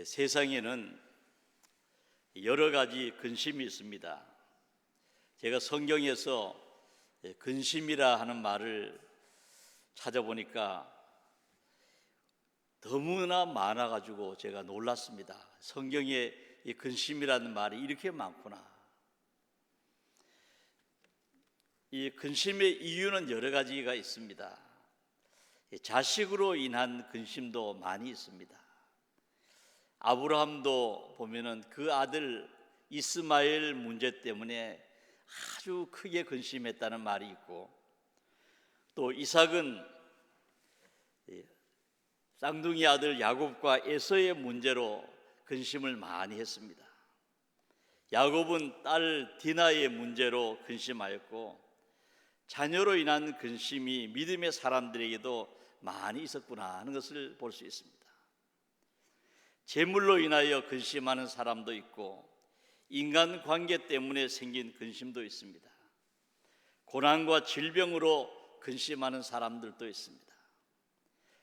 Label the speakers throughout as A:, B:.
A: 세상에는 여러 가지 근심이 있습니다. 제가 성경에서 근심이라 하는 말을 찾아보니까 너무나 많아가지고 제가 놀랐습니다. 성경에 이 근심이라는 말이 이렇게 많구나. 이 근심의 이유는 여러 가지가 있습니다. 자식으로 인한 근심도 많이 있습니다. 아브라함도 보면은 그 아들 이스마엘 문제 때문에 아주 크게 근심했다는 말이 있고, 또 이삭은 쌍둥이 아들 야곱과 에서의 문제로 근심을 많이 했습니다. 야곱은 딸 디나의 문제로 근심하였고, 자녀로 인한 근심이 믿음의 사람들에게도 많이 있었구나 하는 것을 볼 수 있습니다. 재물로 인하여 근심하는 사람도 있고, 인간관계 때문에 생긴 근심도 있습니다. 고난과 질병으로 근심하는 사람들도 있습니다.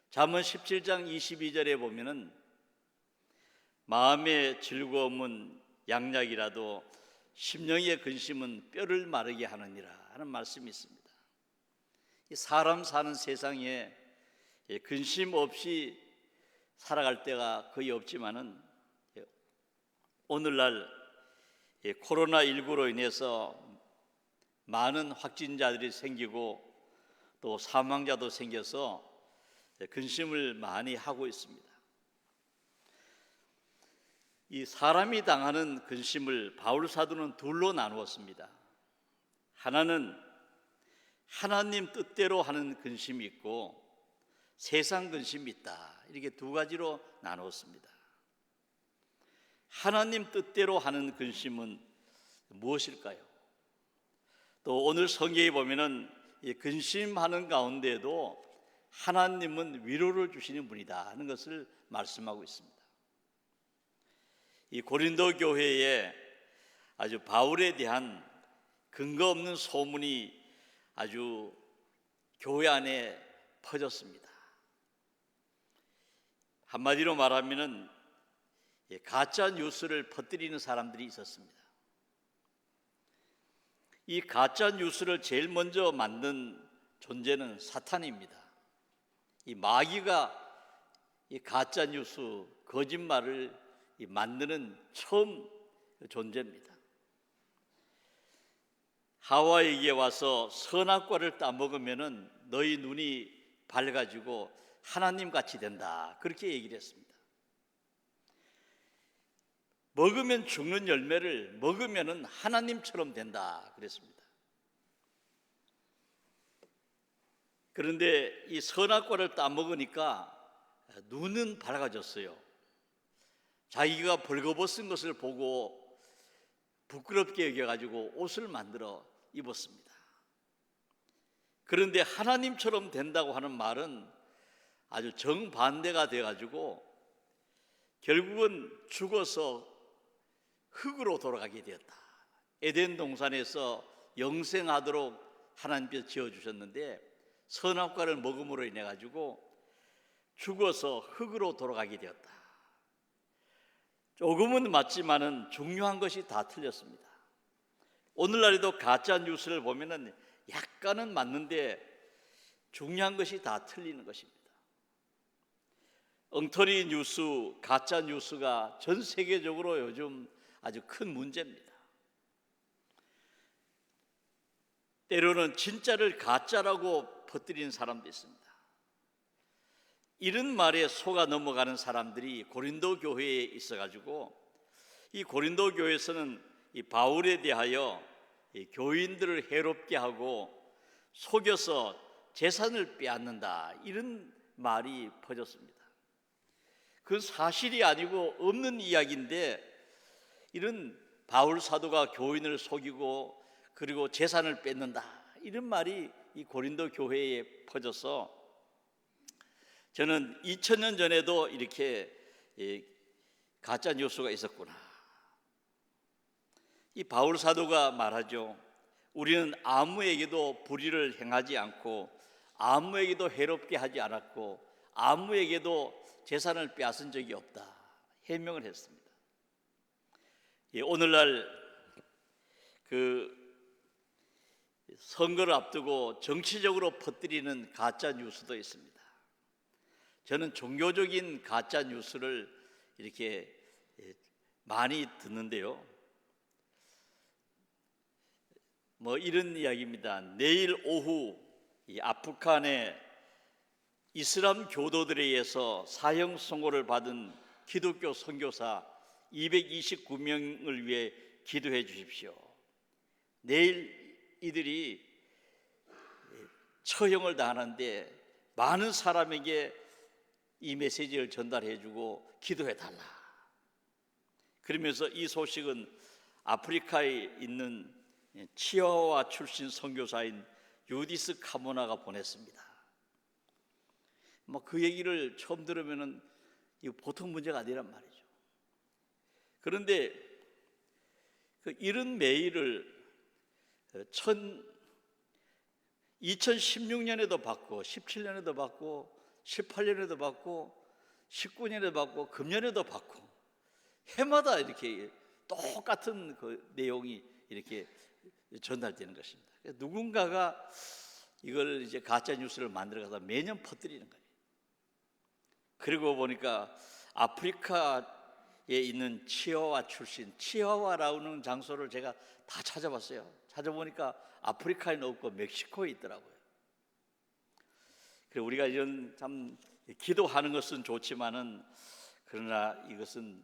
A: 잠언 17장 22절에 보면은 마음의 즐거움은 양약이라도 심령의 근심은 뼈를 마르게 하느니라 하는 말씀이 있습니다. 사람 사는 세상에 근심 없이 살아갈 때가 거의 없지만은 오늘날 코로나19로 인해서 많은 확진자들이 생기고 또 사망자도 생겨서 근심을 많이 하고 있습니다. 이 사람이 당하는 근심을 바울 사도는 둘로 나누었습니다. 하나는 하나님 뜻대로 하는 근심이 있고 세상 근심이 있다, 이렇게 두 가지로 나누었습니다. 하나님 뜻대로 하는 근심은 무엇일까요? 또 오늘 성경에 보면은 이 근심하는 가운데에도 하나님은 위로를 주시는 분이다 하는 것을 말씀하고 있습니다. 이 고린도 교회에 아주 바울에 대한 근거 없는 소문이 아주 교회 안에 퍼졌습니다. 한마디로 말하면은 가짜 뉴스를 퍼뜨리는 사람들이 있었습니다. 이 가짜 뉴스를 제일 먼저 만든 존재는 사탄입니다. 이 마귀가 이 가짜 뉴스, 거짓말을 만드는 처음 존재입니다. 하와에게 와서 선악과를 따먹으면은 너희 눈이 밝아지고 하나님 같이 된다, 그렇게 얘기를 했습니다. 먹으면 죽는 열매를 먹으면은 하나님처럼 된다 그랬습니다. 그런데 이 선악과를 따먹으니까 눈은 밝아졌어요. 자기가 벌거벗은 것을 보고 부끄럽게 여겨가지고 옷을 만들어 입었습니다. 그런데 하나님처럼 된다고 하는 말은 아주 정반대가 돼가지고 결국은 죽어서 흙으로 돌아가게 되었다. 에덴 동산에서 영생하도록 하나님께서 지어주셨는데 선악과를 먹음으로 인해 가지고 죽어서 흙으로 돌아가게 되었다. 조금은 맞지만은 중요한 것이 다 틀렸습니다. 오늘날에도 가짜 뉴스를 보면은 약간은 맞는데 중요한 것이 다 틀리는 것입니다. 엉터리 뉴스, 가짜 뉴스가 전 세계적으로 요즘 아주 큰 문제입니다. 때로는 진짜를 가짜라고 퍼뜨리는 사람도 있습니다. 이런 말에 속아 넘어가는 사람들이 고린도 교회에 있어가지고 이 고린도 교회에서는 이 바울에 대하여 이 교인들을 해롭게 하고 속여서 재산을 빼앗는다, 이런 말이 퍼졌습니다. 그건 사실이 아니고 없는 이야기인데 이런 바울 사도가 교인을 속이고 그리고 재산을 뺏는다, 이런 말이 이 고린도 교회에 퍼져서 저는 2000년 전에도 이렇게 가짜 뉴스가 있었구나. 이 바울 사도가 말하죠. 우리는 아무에게도 불의를 행하지 않고 아무에게도 해롭게 하지 않았고 아무에게도 재산을 빼앗은 적이 없다. 해명을 했습니다. 오늘날 그 선거를 앞두고 정치적으로 퍼뜨리는 가짜 뉴스도 있습니다. 저는 종교적인 가짜 뉴스를 이렇게 많이 듣는데요. 뭐 이런 이야기입니다. 내일 오후 이 아프간의 이슬람 교도들에 의해서 사형 선고를 받은 기독교 선교사 229명을 위해 기도해 주십시오. 내일 이들이 처형을 당하는데 많은 사람에게 이 메시지를 전달해 주고 기도해 달라. 그러면서 이 소식은 아프리카에 있는 치아와 출신 선교사인 유디스 카모나가 보냈습니다. 뭐 그 얘기를 처음 들으면은 이거 보통 문제가 아니란 말이죠. 그런데 이런 메일을 2016년에도 받고 17년에도 받고 18년에도 받고 19년에도 받고 금년에도 받고 해마다 이렇게 똑같은 그 내용이 이렇게 전달되는 것입니다. 누군가가 이걸 이제 가짜 뉴스를 만들어서 매년 퍼뜨리는 거예요. 그리고 보니까 아프리카에 있는 치아와 출신, 치아와라는 장소를 제가 다 찾아봤어요. 찾아보니까 아프리카에는 없고 멕시코에 있더라고요. 그리고 우리가 이런 참 기도하는 것은 좋지만은 그러나 이것은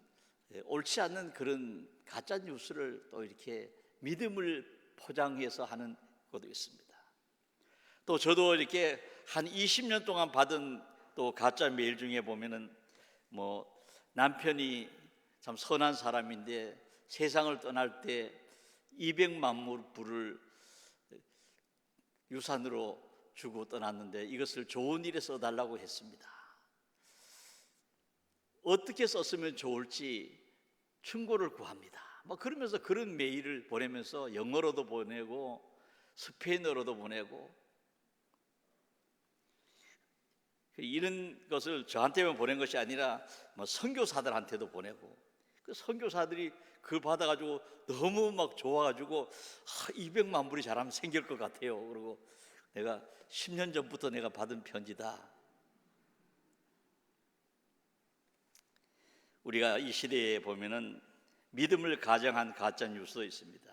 A: 옳지 않는 그런 가짜 뉴스를 또 이렇게 믿음을 포장해서 하는 것도 있습니다. 또 저도 이렇게 한 20년 동안 받은 또 가짜 메일 중에 보면은 뭐 남편이 참 선한 사람인데 세상을 떠날 때 200만 불을 유산으로 주고 떠났는데 이것을 좋은 일에 써달라고 했습니다. 어떻게 썼으면 좋을지 충고를 구합니다. 뭐 그러면서 그런 메일을 보내면서 영어로도 보내고 스페인어로도 보내고 이런 것을 저한테만 보낸 것이 아니라 뭐 선교사들한테도 보내고 그 선교사들이 그걸 받아가지고 너무 막 좋아가지고 200만 불이 잘하면 생길 것 같아요. 그리고 내가 10년 전부터 내가 받은 편지다. 우리가 이 시대에 보면은 믿음을 가장한 가짜 뉴스도 있습니다.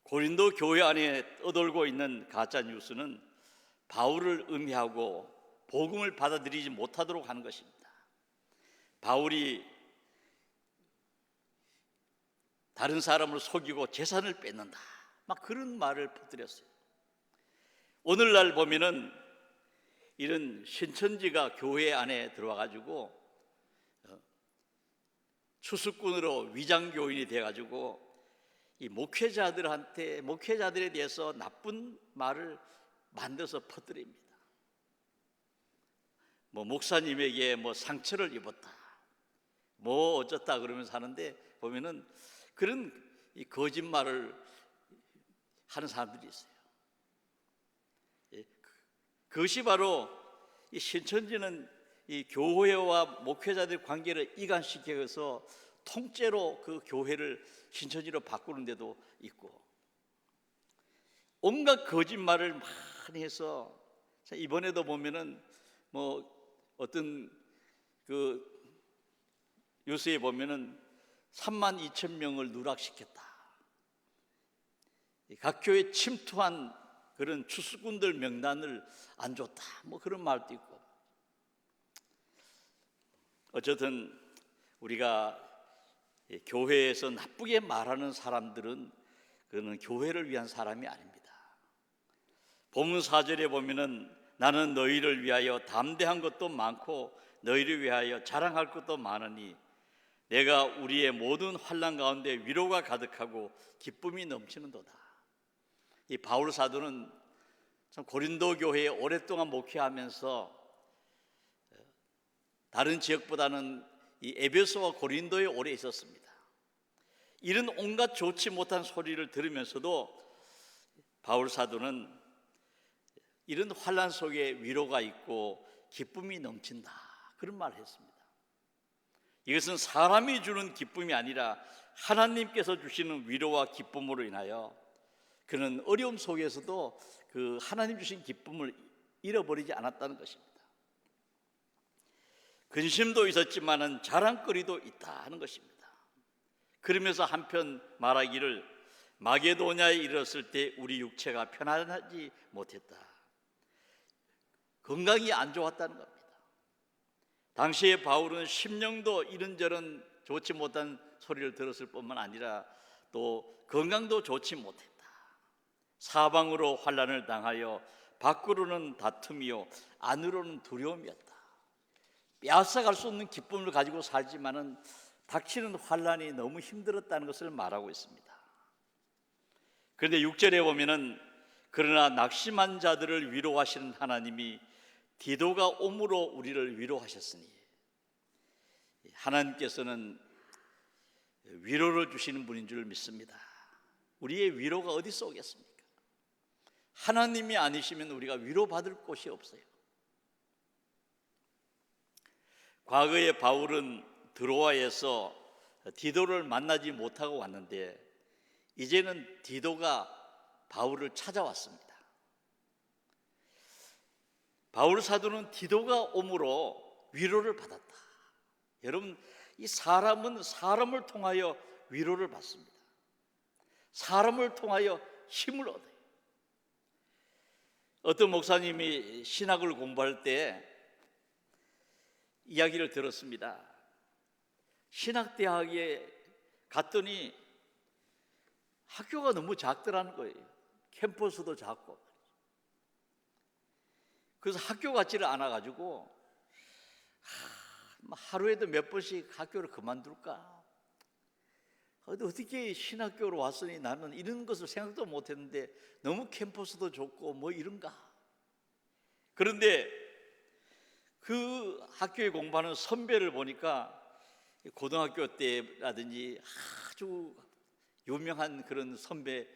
A: 고린도 교회 안에 떠돌고 있는 가짜 뉴스는 바울을 음해하고 복음을 받아들이지 못하도록 하는 것입니다. 바울이 다른 사람을 속이고 재산을 뺏는다. 막 그런 말을 퍼뜨렸어요. 오늘날 보면은 이런 신천지가 교회 안에 들어와 가지고 추수꾼으로 위장교인이 돼 가지고 이 목회자들에 대해서 나쁜 말을 만들어서 퍼뜨립니다. 뭐 목사님에게 뭐 상처를 입었다, 뭐 어쩌다 그러면서 하는데 보면은 그런 이 거짓말을 하는 사람들이 있어요. 그것이 바로 이 신천지는 이 교회와 목회자들의 관계를 이간시켜서 통째로 그 교회를 신천지로 바꾸는 데도 있고 온갖 거짓말을 많이 해서 이번에도 보면은 뭐 어떤 그 뉴스에 보면은 32,000명을 누락시켰다. 각 교회에 침투한 그런 추수꾼들 명단을 안 줬다. 뭐 그런 말도 있고. 어쨌든 우리가 교회에서 나쁘게 말하는 사람들은 그는 교회를 위한 사람이 아닙니다. 본문 4절에 보면은 나는 너희를 위하여 담대한 것도 많고 너희를 위하여 자랑할 것도 많으니 내가 우리의 모든 환난 가운데 위로가 가득하고 기쁨이 넘치는도다. 이 바울 사도는 참 고린도 교회에 오랫동안 목회하면서 다른 지역보다는 이 에베소와 고린도에 오래 있었습니다. 이런 온갖 좋지 못한 소리를 들으면서도 바울 사도는 이런 환난 속에 위로가 있고 기쁨이 넘친다 그런 말을 했습니다. 이것은 사람이 주는 기쁨이 아니라 하나님께서 주시는 위로와 기쁨으로 인하여 그는 어려움 속에서도 그 하나님 주신 기쁨을 잃어버리지 않았다는 것입니다. 근심도 있었지만은 자랑거리도 있다 하는 것입니다. 그러면서 한편 말하기를 마게도냐에 이르렀을 때 우리 육체가 편안하지 못했다. 건강이 안 좋았다는 겁니다. 당시에 바울은 심령도 이런저런 좋지 못한 소리를 들었을 뿐만 아니라 또 건강도 좋지 못했다. 사방으로 환난을 당하여 밖으로는 다툼이요 안으로는 두려움이었다. 빼앗아갈 수 없는 기쁨을 가지고 살지만은 닥치는 환난이 너무 힘들었다는 것을 말하고 있습니다. 그런데 6절에 보면은 그러나 낙심한 자들을 위로하시는 하나님이 디도가 옴으로 우리를 위로하셨으니, 하나님께서는 위로를 주시는 분인 줄 믿습니다. 우리의 위로가 어디서 오겠습니까? 하나님이 아니시면 우리가 위로받을 곳이 없어요. 과거에 바울은 드로아에서 디도를 만나지 못하고 왔는데 이제는 디도가 바울을 찾아왔습니다. 바울 사도는 디도가 옴으로 위로를 받았다. 여러분, 이 사람은 사람을 통하여 위로를 받습니다. 사람을 통하여 힘을 얻어요. 어떤 목사님이 신학을 공부할 때 이야기를 들었습니다. 신학대학에 갔더니 학교가 너무 작더라는 거예요. 캠퍼스도 작고. 그래서 학교 같지를 않아가지고 하루에도 몇 번씩 학교를 그만둘까? 어떻게 신학교로 왔으니 나는 이런 것을 생각도 못했는데 너무 캠퍼스도 좋고 뭐 이런가? 그런데 그 학교에 공부하는 선배를 보니까 고등학교 때라든지 아주 유명한 그런 선배인데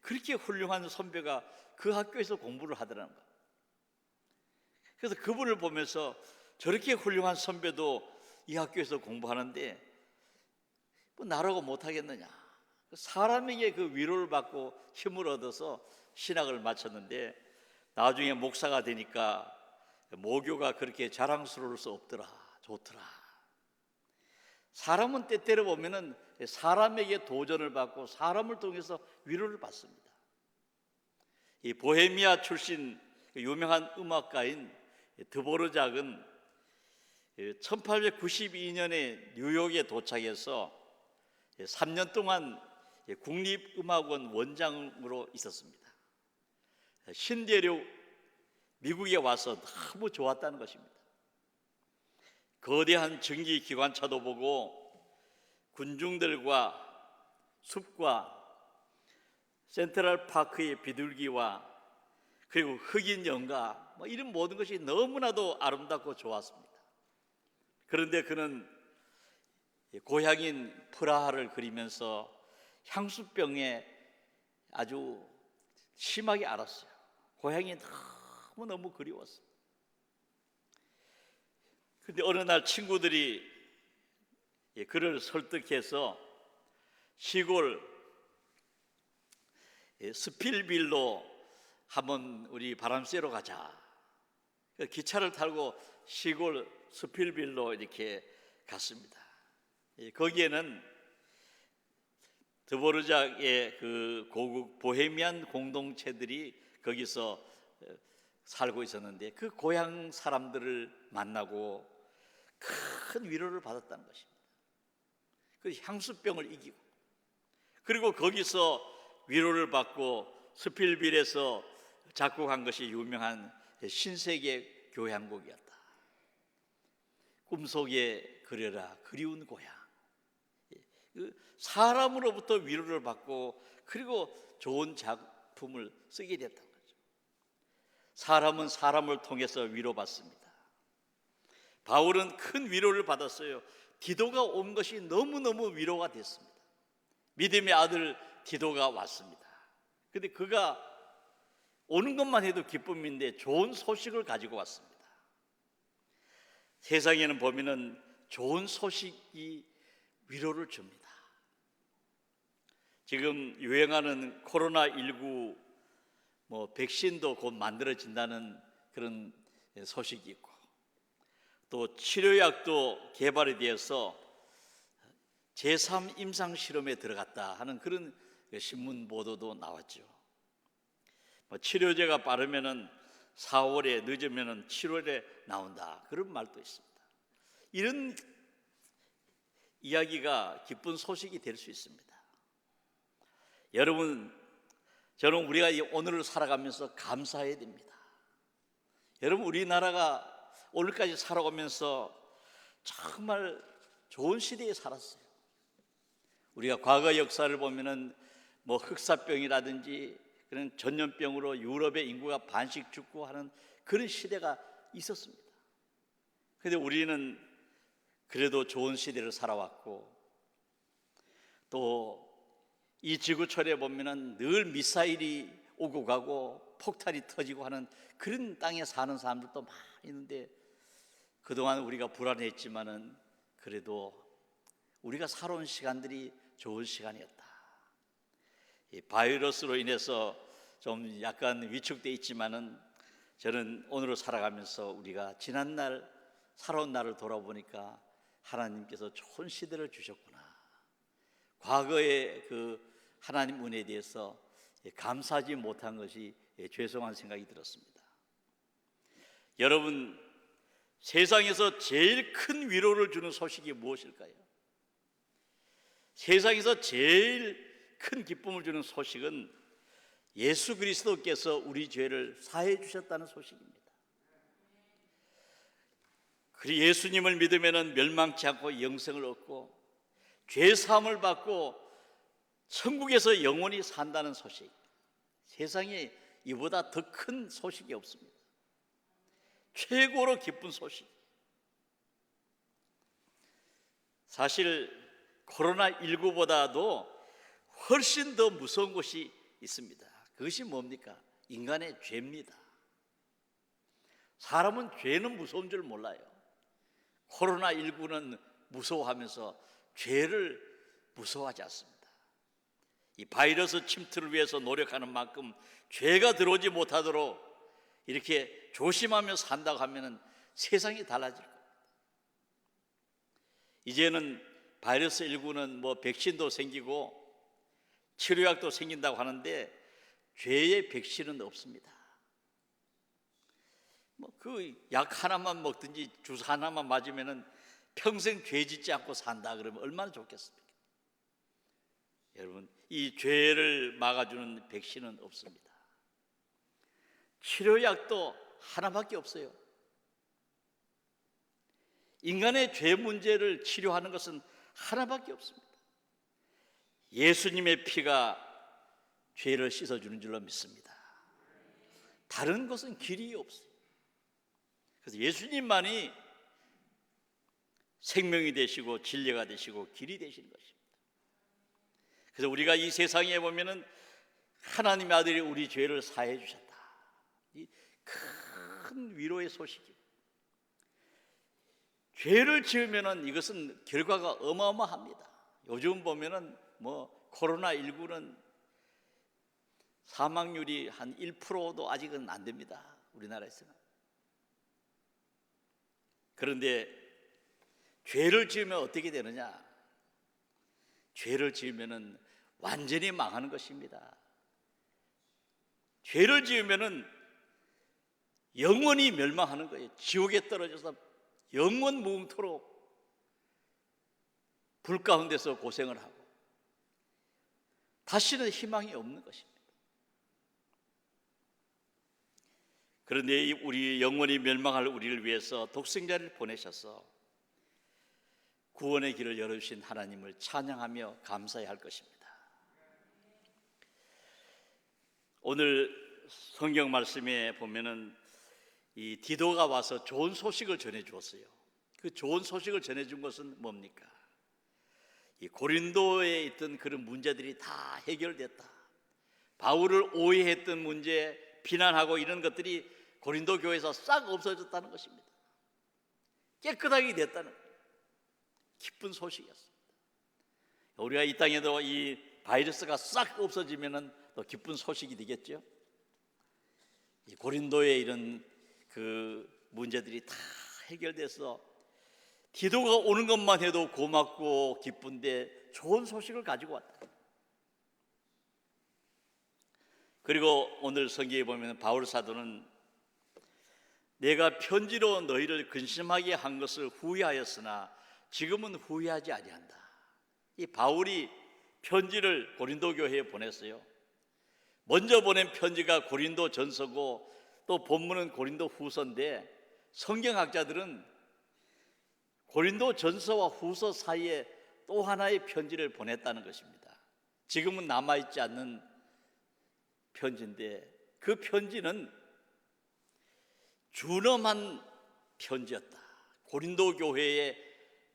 A: 그렇게 훌륭한 선배가 그 학교에서 공부를 하더라는 거예요. 그래서 그분을 보면서 저렇게 훌륭한 선배도 이 학교에서 공부하는데 뭐 나라고 못하겠느냐. 사람에게 그 위로를 받고 힘을 얻어서 신학을 마쳤는데 나중에 목사가 되니까 모교가 그렇게 자랑스러울 수 없더라. 좋더라. 사람은 때때로 보면은 사람에게 도전을 받고 사람을 통해서 위로를 받습니다. 이 보헤미아 출신 유명한 음악가인 드보르작은 1892년에 뉴욕에 도착해서 3년 동안 국립음악원 원장으로 있었습니다. 신대륙 미국에 와서 너무 좋았다는 것입니다. 거대한 전기기관차도 보고 군중들과 숲과 센트럴파크의 비둘기와 그리고 흑인 연가 이런 모든 것이 너무나도 아름답고 좋았습니다. 그런데 그는 고향인 프라하를 그리면서 향수병에 아주 심하게 앓았어요. 고향이 너무 그리웠어요. 그런데 어느 날 친구들이 그를 설득해서 시골 스필빌로 한번 우리 바람 쐬러 가자. 기차를 타고 시골 스필빌로 이렇게 갔습니다. 거기에는 드보르작의 그 고국 보헤미안 공동체들이 거기서 살고 있었는데 그 고향 사람들을 만나고 큰 위로를 받았다는 것입니다. 그 향수병을 이기고 그리고 거기서 위로를 받고 스필빌에서 작곡한 것이 유명한 신세계 교향곡이었다. 꿈속에 그려라 그리운 고향. 사람으로부터 위로를 받고 그리고 좋은 작품을 쓰게 됐다는 거죠. 사람은 사람을 통해서 위로받습니다. 바울은 큰 위로를 받았어요. 디도가 온 것이 너무너무 위로가 됐습니다. 믿음의 아들 디도가 왔습니다. 그런데 그가 오는 것만 해도 기쁨인데 좋은 소식을 가지고 왔습니다. 세상에는 보면은 좋은 소식이 위로를 줍니다. 지금 유행하는 코로나19 백신도 곧 만들어진다는 그런 소식이 있고, 또 치료약도 개발이 되어서 제3 임상 실험에 들어갔다 하는 그런 신문 보도도 나왔죠. 치료제가 빠르면은 4월에, 늦으면은 7월에 나온다, 그런 말도 있습니다. 이런 이야기가 기쁜 소식이 될 수 있습니다. 여러분, 저는 우리가 오늘을 살아가면서 감사해야 됩니다. 여러분, 우리나라가 오늘까지 살아오면서 정말 좋은 시대에 살았어요. 우리가 과거 역사를 보면은 흑사병이라든지 그런 전염병으로 유럽의 인구가 반씩 죽고 하는 그런 시대가 있었습니다. 그런데 우리는 그래도 좋은 시대를 살아왔고, 또 이 지구촌에 보면은 늘 미사일이 오고 가고 폭탄이 터지고 하는 그런 땅에 사는 사람들도 많이 있는데, 그동안 우리가 불안했지만은 그래도 우리가 살아온 시간들이 좋은 시간이었다. 이 바이러스로 인해서 좀 약간 위축돼 있지만은 저는 오늘을 살아가면서 우리가 지난날 살아온 날을 돌아보니까 하나님께서 좋은 시대를 주셨구나. 과거의 그 하나님 은혜에 대해서 감사하지 못한 것이 죄송한 생각이 들었습니다. 여러분, 세상에서 제일 큰 위로를 주는 소식이 무엇일까요? 세상에서 제일 큰 기쁨을 주는 소식은 예수 그리스도께서 우리 죄를 사해 주셨다는 소식입니다. 그리고 예수님을 믿으면 멸망치 않고 영생을 얻고 죄 사함을 받고 천국에서 영원히 산다는 소식. 세상에 이보다 더 큰 소식이 없습니다. 최고로 기쁜 소식. 사실 코로나19보다도 훨씬 더 무서운 것이 있습니다. 그것이 뭡니까? 인간의 죄입니다. 사람은 죄는 무서운 줄 몰라요. 코로나19는 무서워하면서 죄를 무서워하지 않습니다. 이 바이러스 침투를 위해서 노력하는 만큼 죄가 들어오지 못하도록 이렇게 조심하며 산다고 하면 세상이 달라질 겁니다. 이제는 바이러스 19는 백신도 생기고 치료약도 생긴다고 하는데 죄의 백신은 없습니다. 그 약 하나만 먹든지 주사 하나만 맞으면 평생 죄 짓지 않고 산다 그러면 얼마나 좋겠습니까? 여러분, 이 죄를 막아주는 백신은 없습니다. 치료약도 하나밖에 없어요. 인간의 죄 문제를 치료하는 것은 하나밖에 없습니다. 예수님의 피가 죄를 씻어주는 줄로 믿습니다. 다른 것은 길이 없어요. 그래서 예수님만이 생명이 되시고 진리가 되시고 길이 되시는 것입니다. 그래서 우리가 이 세상에 보면은 하나님의 아들이 우리 죄를 사해 주셨다. 이 큰 위로의 소식이에요. 죄를 지으면은 이것은 결과가 어마어마합니다. 요즘 보면은 코로나19는 사망률이 한 1%도 아직은 안 됩니다. 우리나라에서는. 그런데 죄를 지으면 어떻게 되느냐? 죄를 지으면은 완전히 망하는 것입니다. 죄를 지으면은 영원히 멸망하는 거예요. 지옥에 떨어져서 영원 무음토록 불 가운데서 고생을 하고 다시는 희망이 없는 것입니다. 그런데 우리 영원히 멸망할 우리를 위해서 독생자를 보내셔서 구원의 길을 열어주신 하나님을 찬양하며 감사해야 할 것입니다. 오늘 성경 말씀에 보면은 이 디도가 와서 좋은 소식을 전해 주었어요. 그 좋은 소식을 전해 준 것은 뭡니까? 이 고린도에 있던 그런 문제들이 다 해결됐다. 바울을 오해했던 문제, 비난하고 이런 것들이 고린도 교회에서 싹 없어졌다는 것입니다. 깨끗하게 됐다는 기쁜 소식이었습니다. 우리가 이 땅에도 이 바이러스가 싹 없어지면은 또 기쁜 소식이 되겠죠. 이 고린도의 이런 그 문제들이 다 해결돼서 디도가 오는 것만 해도 고맙고 기쁜데 좋은 소식을 가지고 왔다. 그리고 오늘 성경에 보면 바울 사도는 내가 편지로 너희를 근심하게 한 것을 후회하였으나 지금은 후회하지 아니한다. 이 바울이 편지를 고린도 교회에 보냈어요. 먼저 보낸 편지가 고린도 전서고 또 본문은 고린도 후서인데 성경학자들은 고린도 전서와 후서 사이에 또 하나의 편지를 보냈다는 것입니다. 지금은 남아있지 않는 편지인데 그 편지는 준엄한 편지였다. 고린도 교회의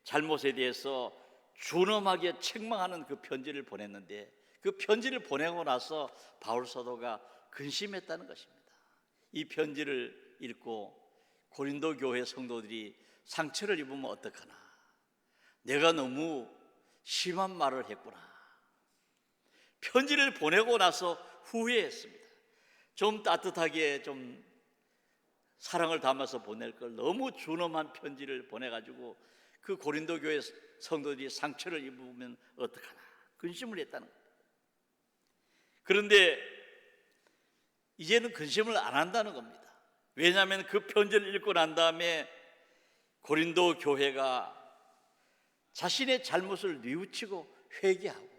A: 잘못에 대해서 준엄하게 책망하는 그 편지를 보냈는데 그 편지를 보내고 나서 바울 사도가 근심했다는 것입니다. 이 편지를 읽고 고린도 교회 성도들이 상처를 입으면 어떡하나, 내가 너무 심한 말을 했구나. 편지를 보내고 나서 후회했습니다. 좀 따뜻하게 좀 사랑을 담아서 보낼 걸 너무 준엄한 편지를 보내가지고 그 고린도 교회 성도들이 상처를 입으면 어떡하나 근심을 했다는 거예요. 그런데 이제는 근심을 안 한다는 겁니다. 왜냐하면 그 편지를 읽고 난 다음에 고린도 교회가 자신의 잘못을 뉘우치고 회개하고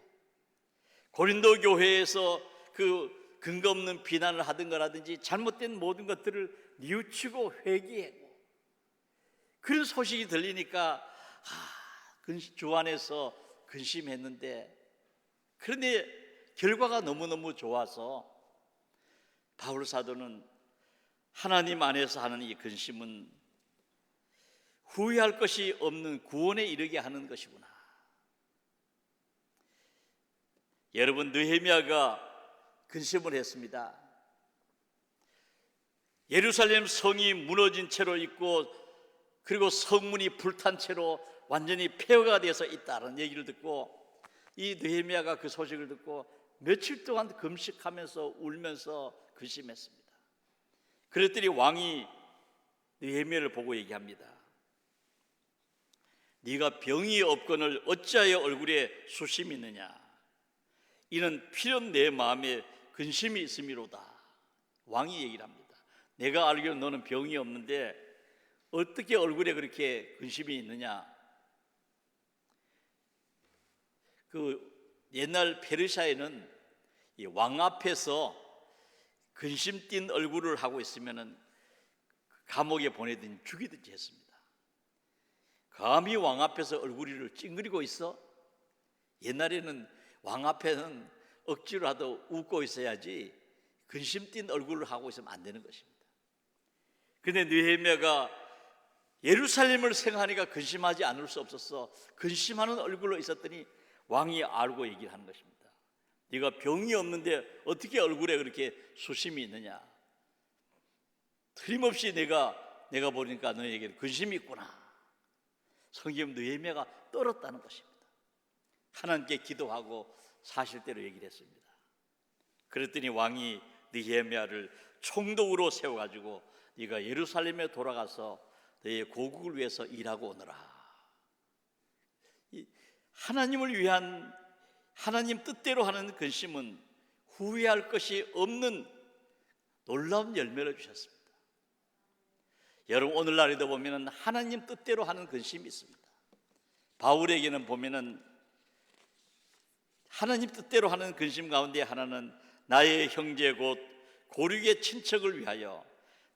A: 고린도 교회에서 그 근거 없는 비난을 하든 거라든지 잘못된 모든 것들을 뉘우치고 회개하고 그런 소식이 들리니까 주 안에서 근심했는데 그런데 결과가 너무너무 좋아서 바울 사도는 하나님 안에서 하는 이 근심은 후회할 것이 없는 구원에 이르게 하는 것이구나. 여러분, 느헤미야가 근심을 했습니다. 예루살렘 성이 무너진 채로 있고 그리고 성문이 불탄 채로 완전히 폐허가 되어서 있다는 얘기를 듣고 이 느헤미야가 그 소식을 듣고 며칠 동안 금식하면서 울면서 근심했습니다. 그랬더니 왕이 느헤미야를 보고 얘기합니다. 네가 병이 없거늘 어찌하여 얼굴에 수심이 있느냐? 이는 필연 내 마음에 근심이 있음이로다. 왕이 얘기를 합니다. 내가 알기로 너는 병이 없는데 어떻게 얼굴에 그렇게 근심이 있느냐? 그 옛날 페르시아에는 이 왕 앞에서 근심 띤 얼굴을 하고 있으면은 감옥에 보내든지 죽이든지 했습니다. 감히 왕 앞에서 얼굴을 찡그리고 있어? 옛날에는 왕 앞에는 억지로라도 웃고 있어야지 근심 띤 얼굴을 하고 있으면 안 되는 것입니다. 그런데 느헤미야가 예루살렘을 생각하니까 근심하지 않을 수 없어서 근심하는 얼굴로 있었더니 왕이 알고 얘기를 하는 것입니다. 네가 병이 없는데 어떻게 얼굴에 그렇게 수심이 있느냐? 틀림없이 내가 보니까 너에게 근심이 있구나. 성경 느헤미야가 떨었다는 것입니다. 하나님께 기도하고 사실대로 얘기를 했습니다. 그랬더니 왕이 느헤미야를 총독으로 세워가지고 네가 예루살렘에 돌아가서 너의 고국을 위해서 일하고 오너라. 하나님을 위한 하나님 뜻대로 하는 근심은 후회할 것이 없는 놀라운 열매를 주셨습니다. 여러분, 오늘날에도 보면 하나님 뜻대로 하는 근심이 있습니다. 바울에게는 보면은 하나님 뜻대로 하는 근심 가운데 하나는 나의 형제 곧 고륙의 친척을 위하여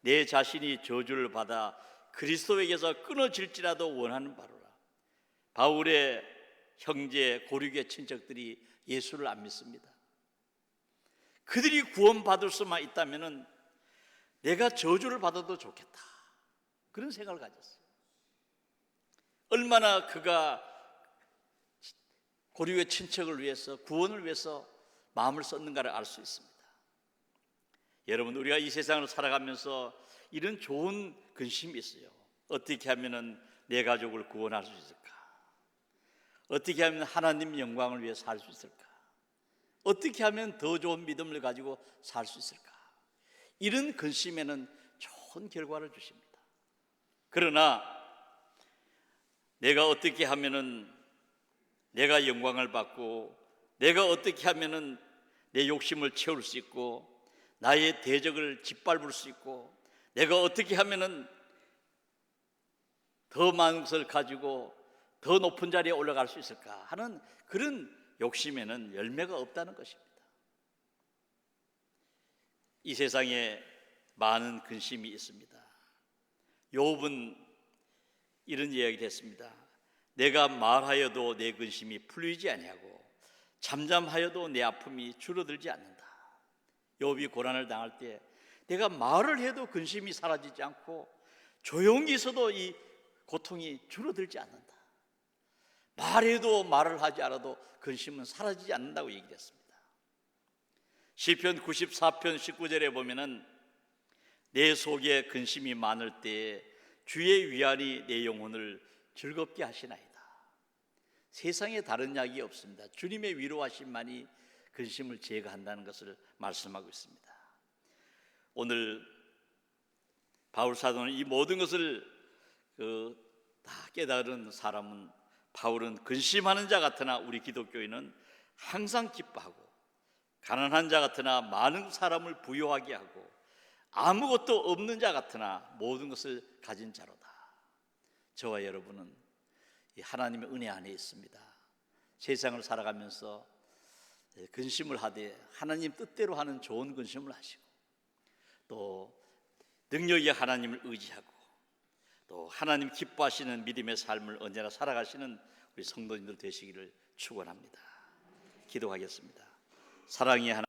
A: 내 자신이 저주를 받아 그리스도에게서 끊어질지라도 원하는 바로라. 바울의 형제 고륙의 친척들이 예수를 안 믿습니다. 그들이 구원받을 수만 있다면 내가 저주를 받아도 좋겠다, 그런 생각을 가졌어요. 얼마나 그가 고륙의 친척을 위해서, 구원을 위해서 마음을 썼는가를 알 수 있습니다. 여러분, 우리가 이 세상을 살아가면서 이런 좋은 근심이 있어요. 어떻게 하면은 내 가족을 구원할 수 있을까? 어떻게 하면 하나님 영광을 위해 살 수 있을까? 어떻게 하면 더 좋은 믿음을 가지고 살 수 있을까? 이런 근심에는 좋은 결과를 주십니다. 그러나 내가 어떻게 하면은 내가 영광을 받고, 내가 어떻게 하면은 내 욕심을 채울 수 있고, 나의 대적을 짓밟을 수 있고, 내가 어떻게 하면은 더 많은 것을 가지고 더 높은 자리에 올라갈 수 있을까 하는 그런 욕심에는 열매가 없다는 것입니다. 이 세상에 많은 근심이 있습니다. 욥은 이런 이야기를 했습니다. 내가 말하여도 내 근심이 풀리지 아니하고 잠잠하여도 내 아픔이 줄어들지 않는다. 욥이 고난을 당할 때 내가 말을 해도 근심이 사라지지 않고 조용히 있어도 이 고통이 줄어들지 않는다. 말해도 말을 하지 않아도 근심은 사라지지 않는다고 얘기를 했습니다. 시편 94편 19절에 보면은 내 속에 근심이 많을 때에 주의 위안이 내 영혼을 즐겁게 하시나이다. 세상에 다른 약이 없습니다. 주님의 위로하심만이 근심을 제거한다는 것을 말씀하고 있습니다. 오늘 바울 사도는 이 모든 것을 다 깨달은 사람은, 바울은 근심하는 자 같으나 우리 기독교인은 항상 기뻐하고, 가난한 자 같으나 많은 사람을 부유하게 하고, 아무것도 없는 자 같으나 모든 것을 가진 자로다. 저와 여러분은 이 하나님의 은혜 안에 있습니다. 세상을 살아가면서 근심을 하되 하나님 뜻대로 하는 좋은 근심을 하시고, 또 능력의 하나님을 의지하고, 또 하나님 기뻐하시는 믿음의 삶을 언제나 살아가시는 우리 성도님들 되시기를 축원합니다. 기도하겠습니다. 사랑의 하나님,